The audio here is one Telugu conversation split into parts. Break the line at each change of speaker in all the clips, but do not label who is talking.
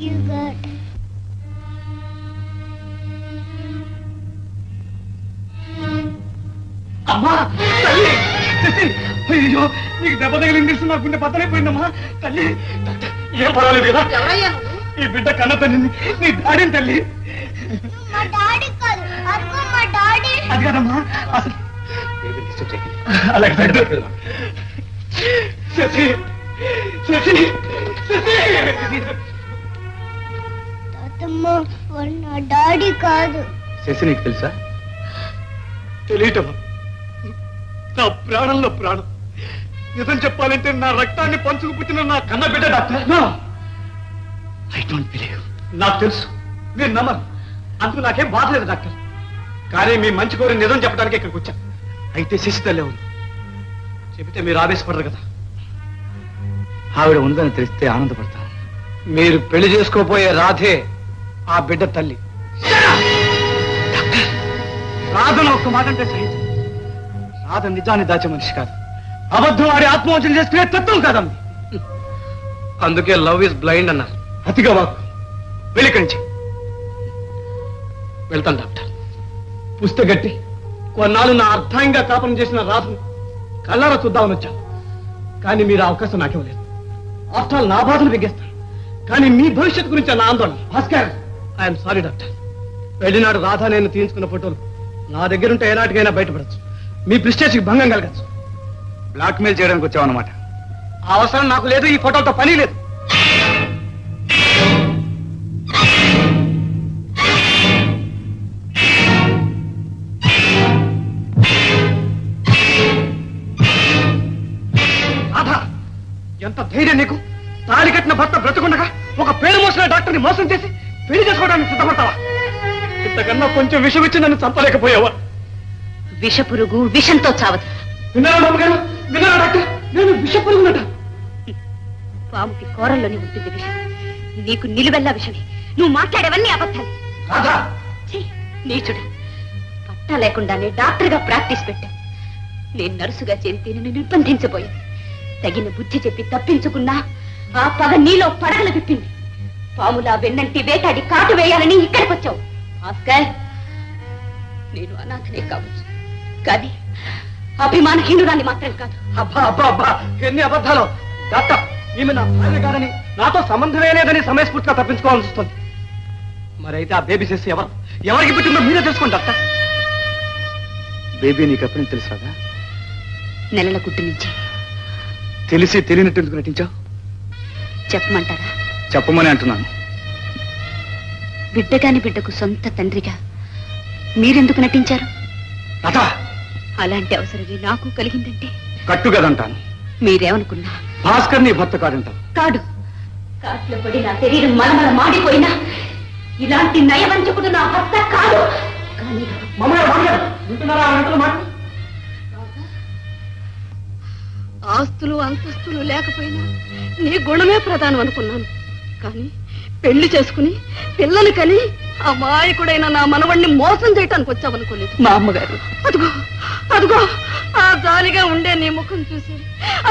you, God.
అమ్మా తల్లి అయ్యో నీకు దెబ్బ తగిలింది నా గుండె బద్దలైపోయిందమ్మా తల్లి ఏం పర్వాలేదు కదా ఈ బిడ్డ కన్న తల్లిని నీ డాడీని తల్లి అది కదమ్మా అసలు అలాగే శశి శశి
తాతమ్మ వాడు నా డాడీ కాదు.
శశి నీకు తెలుసా? తెలియటమ్మా, నా ప్రాణంలో ప్రాణం. నిజం చెప్పాలంటే నా రక్తాన్ని పంచుకు పుట్టిన నా కన్న బిడ్డ డాక్టర్. I don't believe. నాకు తెలుసు, మీరు నమ్మరు, అందుకు నాకేం బాధ లేదు డాక్టర్. కానీ మీ మంచి కోరి నిజం చెప్పడానికి ఇక్కడికి వచ్చా. అయితే శశి తల్లే ఉంది, చెబితే మీరు ఆవేశపడరు కదా. ఆవిడ ఉందని తెలిస్తే ఆనందపడతాను. మీరు పెళ్లి చేసుకోబోయే రాధే ఆ బిడ్డ తల్లి. రాధను ఒక్క మాట అంటే సహించు. రాధ నిజాన్ని దాచే మనిషి కాదు, అబద్ధం ఆడి ఆత్మహత్యలు చేసుకునే తత్వం కాదమ్మ. అందుకే లవ్ ఇస్ బ్లైండ్ అన్నారు. అతిగా వాకు వెళ్ళికరించి వెళ్తాను డాక్టర్. పుస్తగట్టి కొన్నాళ్ళు నా అర్థంగా కాపం చేసిన రాధను కళ్ళారా చూద్దామని వచ్చాను. కానీ మీరు అవకాశం నాకేమలేదు. ఆఫ్టర్ ఆల్ నా బాధను బిగ్గేస్తాను, కానీ మీ భవిష్యత్తు గురించి నా ఆందోళన. Bhaskar, I'm sorry doctor. వెళ్ళినాడు రాధా నేను తీయించుకున్న ఫోటోలు నా దగ్గరుంటే ఏనాటికైనా బయటపడచ్చు. మీ ప్రిస్టేజ్కి భంగం కలగచ్చు. బ్లాక్మెయిల్ చేయడానికి వచ్చావన్నమాట. ఆ అవసరం నాకు లేదు, ఈ ఫోటోతో పని లేదు. రాధా, ఎంత ధైర్యం నీకు? తాళి కట్టిన భర్త బ్రతుకుండగా ఒక పేరు మోసిన డాక్టర్ని మోసం చేసి పెళ్లి చేసుకోవడానికి సిద్ధపడతావా? ఇంతకన్నా కొంచెం విషం ఇచ్చి నన్ను చంపలేకపోయావా?
విషపురుగు విషంతో చావదు.
విన్నారా మామగారు? విన్నారా డాక్టర్? నేను విషపురుగునట.
పాముకి కూరల్లోనే ఉంటుంది విషం, నీకు నిలువెల్లా విషమే. నువ్వు మాట్లాడేవన్నీ అబద్ధాలు. నీచుడు, పట్టా లేకుండానే డాక్టర్గా ప్రాక్టీస్ పెట్టా. నేను నర్సుగా చేరితే నిన్ను నిర్బంధించబోయాను. తగిన బుద్ధి చెప్పి తప్పించుకున్నా ఆ పగ నీలో పడగల విప్పింది. పాములా వెన్నంటి వేటాడి కాటు వేయాలని ఇక్కడికి వచ్చావు. ఆస్కర్, నేను అనాథనే కావచ్చు, కానీ అభిమానహీనురాన్ని మాత్రం కాదు.
అబ్బా అబ్బా అబ్బా, ఎన్ని అబద్ధాలు డాక్టర్. ఈమె నా భార్య కాదని, నాతో సంబంధమే లేదని సమయస్ఫూర్తిగా తప్పించుకోవాల్సి వస్తుంది. మరైతే ఆ బేబీ చేసి ఎవరికి పుట్టిందో మీరే తెలుసుకోండి డాక్టర్. బేబీ నీకు ఎప్పటి నుంచి తెలుసు రాదా?
నెలల గుడ్డు నుంచి.
తెలిసి తెలియనట్టు ఎందుకు నటించావు?
చెప్పమంటారా?
చెప్పమని అంటున్నాను.
బిడ్డగాని బిడ్డకు సొంత తండ్రిగా మీరెందుకు నటించారు? అలాంటి అవసరమే నాకు కలిగిందంటే
కట్టు కదంటాను.
మీరేమనుకున్నా
భాస్కర్ నీ భర్త కాడంటావు.
కాడు. కాట్లో పడి నా శరీరం మలమల మాడిపోయినా ఇలాంటి నయవంచకుడు నా భర్త కాదు. కానీ ఆస్తులు అంతస్తులు లేకపోయినా నీ గుణమే ప్రధానం అనుకున్నాను. కానీ పెళ్లి చేసుకుని పిల్లలు కని అమాయకుడైన నా మనవణ్ణి మోసం చేయటానికి వచ్చావనుకోలేదు. మా అమ్మగారు అదుగో అదుగో ఆ జాలిగా ఉండే నీ ముఖం చూసి,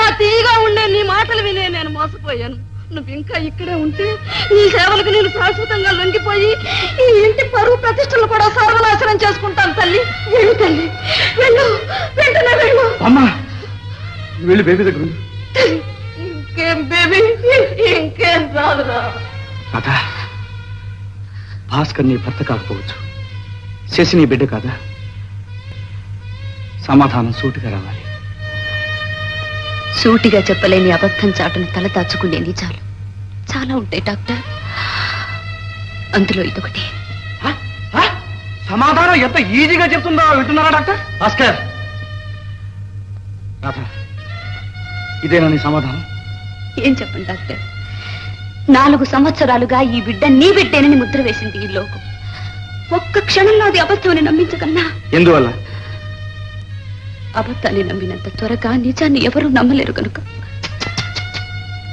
ఆ తీగా ఉండే నీ మాటలు వినే నేను మోసపోయాను. నువ్వు ఇంకా ఇక్కడే ఉంటే నీ సేవలకు నేను శాశ్వతంగా లొంగిపోయి ఈ ఇంటి పరువు ప్రతిష్టలు కూడా సర్వనాశనం చేసుకుంటాను. తల్లి వెళ్ళు, తల్లి వెళ్ళు, వెంటనే వెళ్ళు.
అమ్మా వెళ్ళి బేబీ దగ్గర ఉంది.
ఇంకేం బేబీ, ఇంకేం రాదురా.
రాధా, భాస్కర్ నీ భర్త కాకపోవచ్చు, శశి నీ బిడ్డ కాదా? సమాధానం సూటిగా రావాలి.
సూటిగా చెప్పలేని అబద్ధం చాటును తల దాచుకునే నిజాలు చాలా ఉంటాయి డాక్టర్. అందులో ఇదొకటి.
సమాధానం ఎంత ఈజీగా చెప్తుందో వింటున్నారా డాక్టర్? భాస్కర్, రాధా, ఇదేనా నీ సమాధానం?
ఏం చెప్పండి డాక్టర్? 4 సంవత్సరాలుగా ఈ బిడ్డ నీ బిడ్డేనని ముద్ర వేసింది ఈ లోకం. ఒక్క క్షణంలో అది అబద్ధాన్ని నమ్మించగలనా?
ఎందువల్ల?
అబద్ధాన్ని నమ్మినంత త్వరగా నిజాన్ని ఎవరూ నమ్మలేరు కనుక.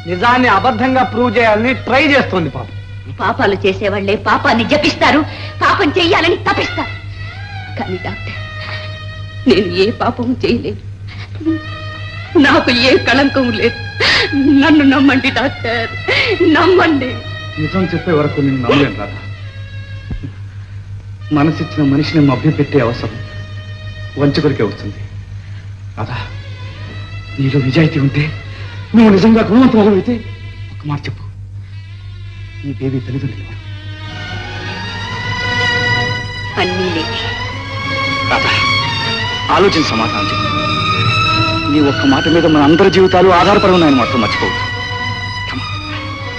నిజాన్ని అబద్ధంగా ప్రూవ్ చేయాలని ట్రై చేస్తోంది పాపం.
పాపాలు చేసేవాళ్లే పాపాన్ని జపిస్తారు, పాపం చెయ్యాలని తపిస్తారు. కానీ డాక్టర్, నేను ఏ పాపం చేయలేను, నాకు ఏ కళంకం లేదు. నన్ను నమ్మండి డాక్టర్, నమ్మండి.
నిజం చెప్పే వరకు నేను నమ్మలేను రాధా. మనసిచ్చిన మనిషిని మభ్యపెట్టే అవసరం వంచకుడికే వస్తుంది. రాధా, నీలో నిజాయితీ ఉంటే, నువ్వు నిజంగా గుణవంతురాలు అయితే ఒక మాట చెప్పు, ఈ బేబీ తల్లిదండ్రులు
అన్నీ లేని.
రాధా, ఆలోచన సమాధానం చెప్పు. నీ ఒక్క మాట మీద మన అందరి జీవితాలు ఆధారపడి ఉన్నాయని మాత్రం మర్చిపోవద్దు.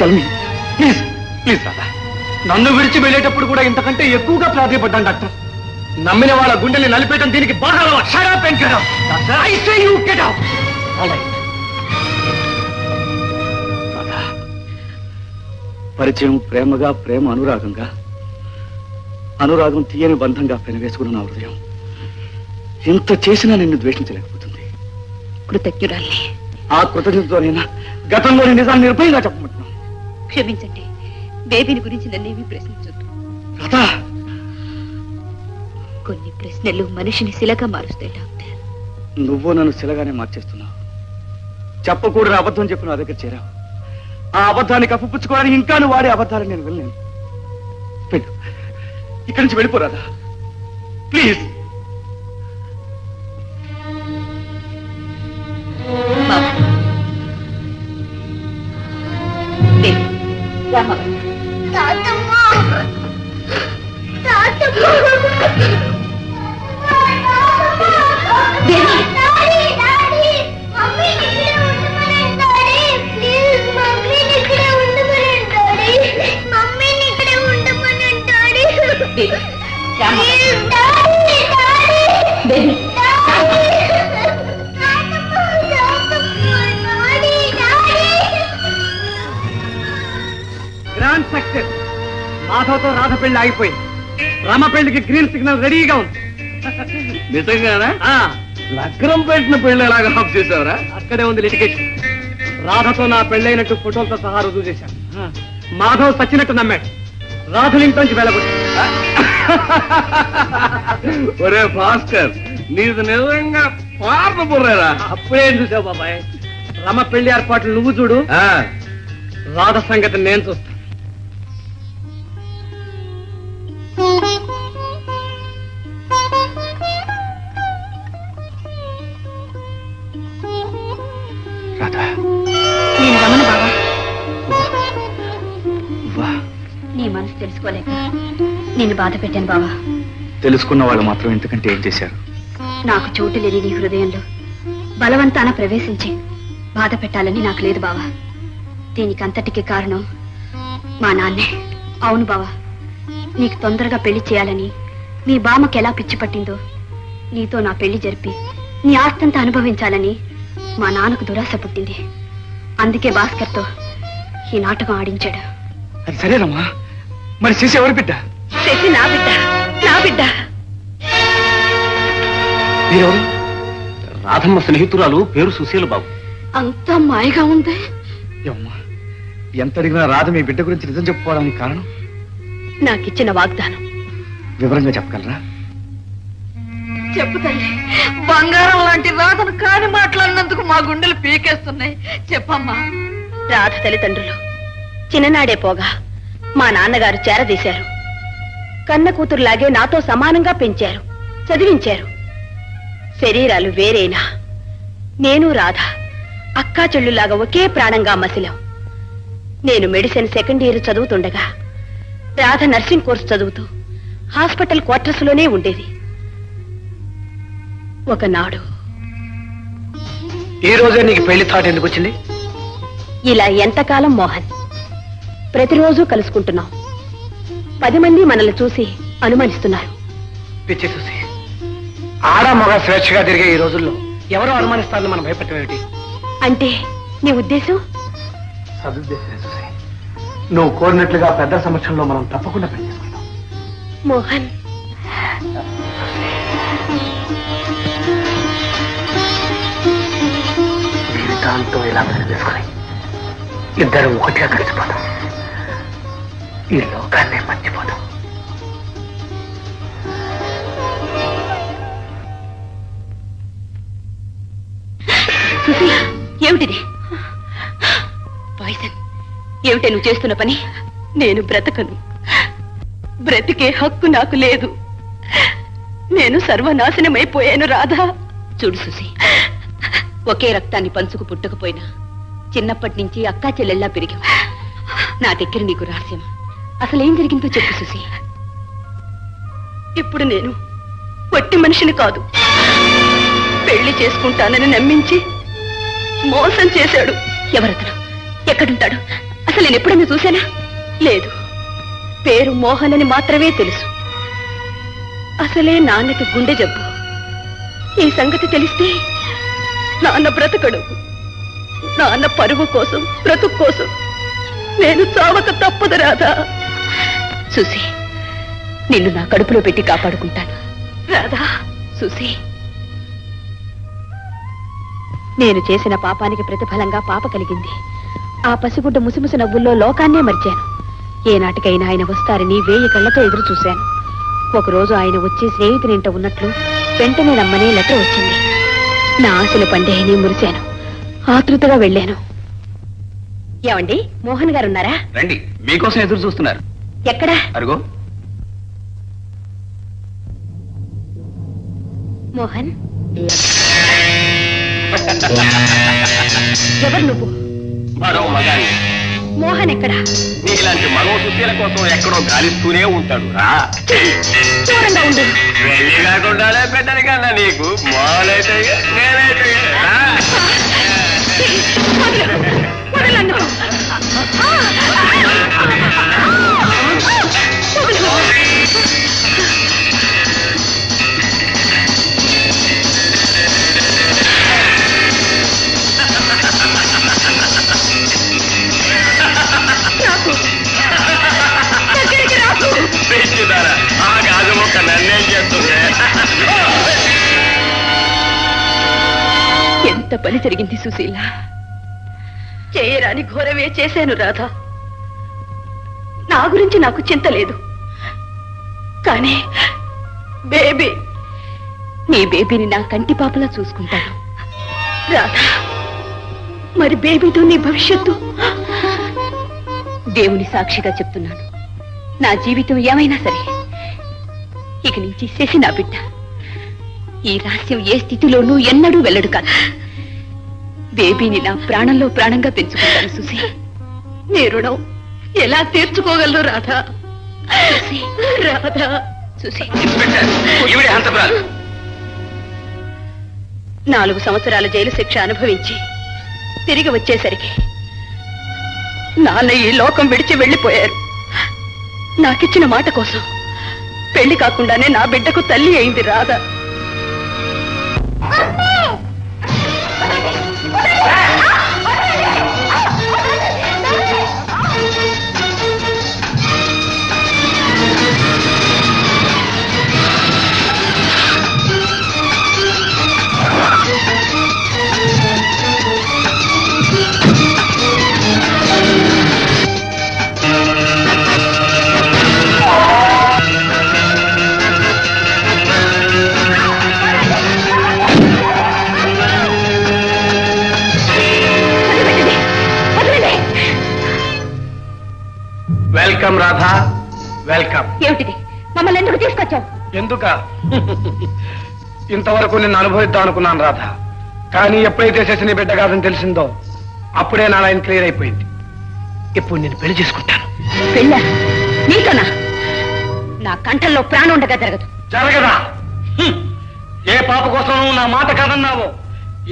ప్లీజ్ ప్లీజ్ రాధా, నన్ను విడిచి వెళ్ళేటప్పుడు కూడా ఇంతకంటే ఎక్కువగా ప్రాధాన్యపడ్డాను డాక్టర్. నమ్మిన వాళ్ళ గుండెల్ని నలిపేయడం దీనికి బాగా పరిచయం ప్రేమగా, ప్రేమ అనురాగంగా, అనురాగం తీయని బంధంగా పెనవేసుకున్న నా హృదయం ఇంత చేసినా నిన్ను ద్వేషించలేకపోతుంది.
కృతజ్ఞురాల్ని.
ఆ కృతజ్ఞతతోనైనా గతంలోని నిజాన్ని నిర్భయంగా చెప్పమంటున్నాను.
క్షమించండి, బేబీని గురించి నన్నేమీ ప్రశ్నించొద్దు.
రాధా,
కొన్ని ప్రశ్నలు మనిషిని శిలగా మారుస్తాయి డాక్టర్.
నువ్వు నన్ను శిలగానే మార్చేస్తున్నావు. చెప్పకూడని అబద్ధం చెప్పి నా దగ్గర చేరావు. ఆ అబద్ధాన్ని కప్పుపుచ్చుకోవడానికి ఇంకా నువ్వు వాడే అబద్ధాలను నేను వెళ్ళలేను. వెళ్ళు, ఇక్కడి నుంచి వెళ్ళిపోరాదా ప్లీజ్. Grand success. మాధవ్తో రాధ పెళ్లి ఆగిపోయింది. రామ పెళ్లికి గ్రీన్ సిగ్నల్ రెడీగా ఉంది.
నిజంగానా? లగ్నం పెట్టిన పెళ్లి ఎలాగా ఆఫ్ చేసావరా?
అక్కడే ఉంది లిటికేషన్. రాధతో నా పెళ్ళైనట్టు ఫోటోలతో సహా రుజువు చేశాను. మాధవ్ సచ్చినట్టు నమ్మాడు. రాధుని ఇంట్లోంచి వెళ్ళగొట్టాడు.
ఒరే భాస్కర్, నీది నిజంగా పార్న బుర్రేరా.
అప్పుడేం చూసావు బాబాయ్? రమ పెళ్లి ఏర్పాట్లు నువ్వు చూడు, రాధ సంగతి నేను చూస్తాను.
నేను రమణ బావా. నీ మనసు తెలుసుకోలేక నేను బాధ పెట్టాను బావా.
తెలుసుకున్న వాళ్ళు మాత్రం ఇంతకంటే ఏం చేశారు?
నాకు చోటు లేని నీ హృదయంలో బలవంతాన ప్రవేశించి బాధ పెట్టాలని నాకు లేదు బావా. దీనికంతటికి కారణం మా నాన్నే. అవును బావా, నీకు తొందరగా పెళ్లి చేయాలని మీ బామ్మకి ఎలా పిచ్చి పట్టిందో నీతో నా పెళ్లి జరిపి నీ ఆస్తంతా అనుభవించాలని మా నాన్నకు దురాశ పుట్టింది. అందుకే భాస్కర్తో ఈ నాటకం ఆడించాడు.
అది సరేనమ్మా, మరి శశి ఎవరి బిడ్డ?
శశి నా బిడ్డ, నా బిడ్డ.
మీరెవరు? రాధమ్మ స్నేహితురాలు, పేరు సుశీల బాబు.
అంతా మాయగా ఉంది.
ఏమమ్మా, ఎంత అడిగినా రాధ మీ బిడ్డ గురించి నిజం చెప్పుకోవడానికి కారణం?
నాకిచ్చిన వాగ్దానం.
వివరంగా చెప్పగలరా?
చెప్పు తల్లి. బంగారం లాంటి రాధను కాని మాట్లాడినందుకు మా గుండెలు పీకేస్తున్నాయి. చెప్పమ్మా. రాధ తల్లిదండ్రులు చిన్ననాడే పోగా మా నాన్నగారు చేరదీశారు. కన్న కూతురులాగే నాతో సమానంగా పెంచారు, చదివించారు. శరీరాలు వేరేనా నేను రాధ అక్కా చెల్లులాగా ఒకే ప్రాణంగా మసిలాం. నేను మెడిసిన్ సెకండ్ ఇయర్ చదువుతుండగా రాధ నర్సింగ్ కోర్సు చదువుతూ హాస్పిటల్ క్వార్టర్స్ లోనే ఉండేది. ఒకనాడు,
ఈ రోజే నీకు పెళ్లి థాట్ ఎందుకు వచ్చింది?
ఇలా ఎంతకాలం మోహన్? ప్రతిరోజు కలుసుకుంటున్నాం. 10 మంది మనల్ని చూసి అనుమానిస్తున్నారు.
పిచ్చి చూసి ఆడా మగ స్వేచ్ఛగా తిరిగే ఈ రోజుల్లో ఎవరో అనుమానిస్తారని మనం భయపెట్టమేమిటి?
అంటే నీ ఉద్దేశం?
సదుద్దేశం చూసి నువ్వు కోరినట్లుగా పెద్ద సమక్షంలో మనం తప్పకుండా పెళ్లి చేసుకుంటాం.
మోహన్,
జీవితాంతో ఇలా పెళ్లి చేసుకుని ఇద్దరు ఒకటిగా కలిసిపోతాం. ఈ లోకాన్నే మర్చిపోతాం.
ఏమిటిది? పాయిజన్. ఏమిటే నువ్వు చేస్తున్న పని? నేను బ్రతకను. బ్రతికే హక్కు నాకు లేదు. నేను సర్వనాశనమైపోయాను రాధా. చూడు సుసి, ఒకే రక్తాన్ని పంచుకు పుట్టకపోయినా చిన్నప్పటి నుంచి అక్కా చెల్లెల్లా పెరిగావు. నా దగ్గర నీకు రహస్యం. అసలేం జరిగిందో చెప్పు సుసి. ఇప్పుడు నేను వట్టి మనిషిని కాదు. పెళ్లి చేసుకుంటానని నమ్మించి మోసం చేశాడు. ఎవరతను? ఎక్కడుంటాడు? అసలు నేను ఎప్పుడన్నా చూశానా? లేదు. పేరు మోహన్ అని మాత్రమే తెలుసు. అసలే నాన్నకి గుండె జబ్బు. ఈ సంగతి తెలిస్తే నాన్న బ్రతకడు. నాన్న పరువు కోసం, బ్రతుకు కోసం నేను చావక తప్పదు రాధా. చూసి, నిన్ను నా కడుపులో పెట్టి కాపాడుకుంటాను రాధా. చూసి, నేను చేసిన పాపానికి ప్రతిఫలంగా పాప కలిగింది. ఆ పసిగుడ్డ ముసిముసి నవ్వుల్లో లోకాన్నే మర్చాను. ఏనాటికైనా ఆయన వస్తారని 1000 కళ్ళతో ఎదురు చూశాను. ఒకరోజు ఆయన వచ్చి స్నేహితునింట ఉన్నట్లు వెంటనే రమ్మనే లెటర్ వచ్చింది. నా ఆశలు పండేని మురిశాను. ఆతృతగా వెళ్ళాను. ఏమండి, మోహన్ గారు ఉన్నారా?
రండి, మీకోసం ఎదురు చూస్తున్నారు.
ఎక్కడా?
అరుగో.
మోహన్, ఎవరు నువ్వు?
మరో మగాన్ని.
మోహన్ ఎక్కడా?
నీలాంటి మరో సుశీల కోసం ఎక్కడో గాలిస్తూనే ఉంటాడు. రా,
దూరంగా ఉండు.
వెళ్ళి కాకుండా పెట్టని కన్నా నీకు మాలైతే నేనైతే.
వదలను.
ఆ గాజు మొక్క నన్నేం చేస్తుంది?
ఎంత పని జరిగింది సుశీల. చేయరాని ఘోరమే చేశాను రాధా. నా గురించి నాకు చింత లేదు. కానీ బేబీ, నీ బేబీని నా కంటి పాపలా చూసుకుంటాను రాధా. మరి బేబీతో నీ భవిష్యత్తు? దేవుని సాక్షిగా చెప్తున్నాను, నా జీవితం ఏమైనా సరే ఇక నుంచి శశి నా బిడ్డ. ఈ రహస్యం ఏ స్థితిలోనూ ఎన్నడూ వెళ్ళడు కాదు. బేబీని నా ప్రాణంలో ప్రాణంగా పెంచుకుంటాను సుశీ. నీ రుణం ఎలా తీర్చుకోగలరు రాధా? రాధా. సుశీ, 4 సంవత్సరాల జైలు శిక్ష అనుభవించి తిరిగి వచ్చేసరికి నాన్న ఈ లోకం విడిచి వెళ్ళిపోయారు. నాకిచ్చిన మాట కోసం పెళ్లి కాకుండానే నా బిడ్డకు తల్లి అయింది రాధా.
Welcome Radha, welcome.
ఏమిటిది? మమ్మల్ని ఎందుకు తీసుకొచ్చావు?
ఎందుక? ఇంతవరకు నిన్ను అనుభవిద్దాం అనుకున్నాను రాధా. కానీ ఎప్పుడైతే శశిని బిడ్డ కాదని తెలిసిందో అప్పుడే నా లైన్ క్లియర్ అయిపోయింది. ఇప్పుడు నేను పెళ్లి చేసుకుంటాను.
పెళ్ళా? నీతోనా? నా కంఠంలో ప్రాణం ఉండగా జరగదు.
జరగదా? ఏ పాప కోసం నువ్వు నా మాట కాదన్నావో,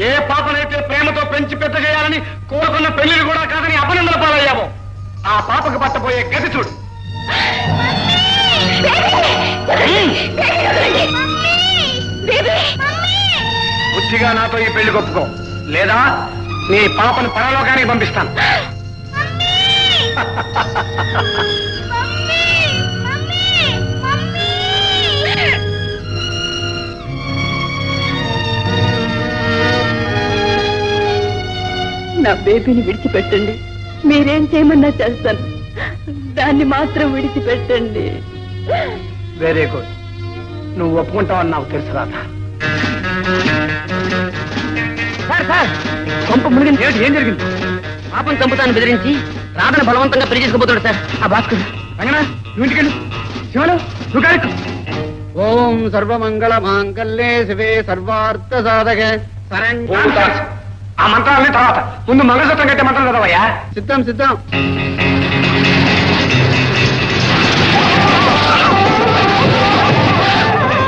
ఏ పాపనైతే ప్రేమతో పెంచి పెద్ద చేయాలని కోరుకున్న పెళ్లిని కూడా కాదని అపనిందల పాలయ్యావో, ఆ పాపకు పట్టబోయే గతి చూడు. బుద్ధిగా నాతో ఈ పెళ్లి ఒప్పుకో, లేదా నీ పాపను పరలోకానికి పంపిస్తాను.
నా బేబీని విడిచిపెట్టండి. మీరేం చేయమన్నా చేస్తాను. దాన్ని మాత్రం విడిచిపెట్టండి.
Very good. నువ్వు ఒప్పుకుంటావని నాకు తెలుసు రాధా.
కొంప మునిగింది.
ఏం జరిగింది?
పాపం చంపుతాను బెదిరించి
రాధను బలవంతంగా పెళ్లి చేసుకుపోతాడు సార్ ఆ భాస్కర్.
రంగనా నువ్వు ఇంటికెళ్ళు. శివలు నువ్వు కాదు.
ఓం సర్వమంగళ మాంగళ్యే శివే సర్వార్థ సాధకే
ఆ మంత్రాలన్నీ తర్వాత ముందు మంగళసూత్రం కట్టే మంత్రం చదవయ్యా.
సిద్ధం సిద్ధం.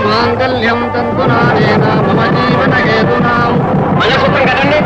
మాంగళ్యం తంతునానేన మమ జీవన హేతునా.
మంగళసూత్రం కదండి.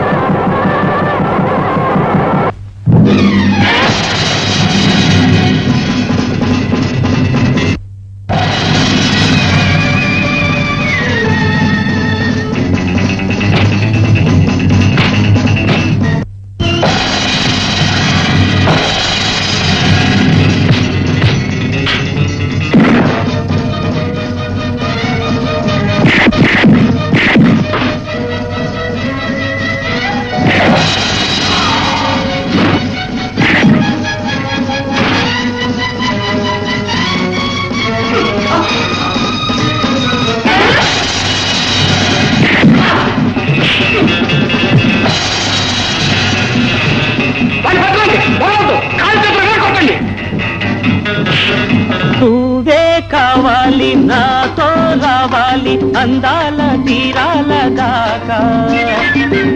నువ్వే కావాలి నాతో రావాలి అందాల తీరాల దాకా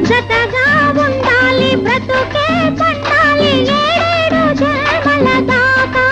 జతగా ఉండాలి బ్రతుకే పట్టాలి 7 జన్మల దాకా